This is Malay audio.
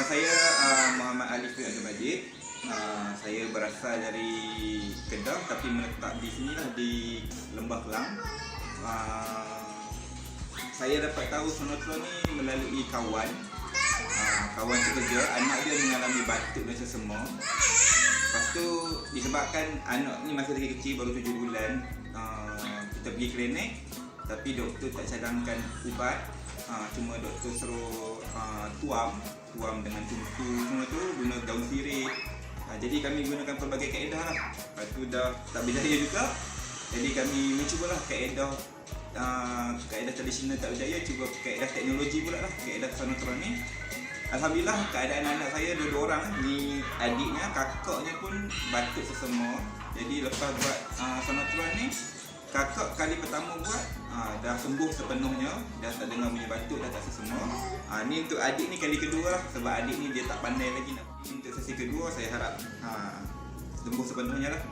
Saya Muhammad Alif bin Abdul Majid. Saya berasal dari Kedah tapi menetap di sinilah di Lembah Kelang. Saya dapat tahu sonotron ni melalui kawan. Kawan sekerja, anak dia mengalami batuk dan sesama. Lepas tu disebabkan anak ni masih lagi kecil, baru 7 bulan, kita pergi klinik tapi doktor tak cadangkan ubat. Cuma doktor suruh tuam dengan tungku semua tu guna daun sirih. Jadi kami gunakan pelbagai kaedah lah. Lepas tu dah tak berjaya juga, jadi kami mencubalah kaedah tradisional tak berjaya, cuba kaedah teknologi pula lah, kaedah sonotron ni. Alhamdulillah keadaan anak saya dua orang ni, adiknya, kakaknya pun batuk sesama. Jadi lepas buat sonotron ni, kakak kali pertama buat dah sembuh sepenuhnya, dah tak dengar bunyi batuk, dah tak sesama. Ni untuk adik ni kali kedua lah, sebab adik ni dia tak pandai lagi nak. Untuk sesi kedua saya harap sembuh sepenuhnya lah.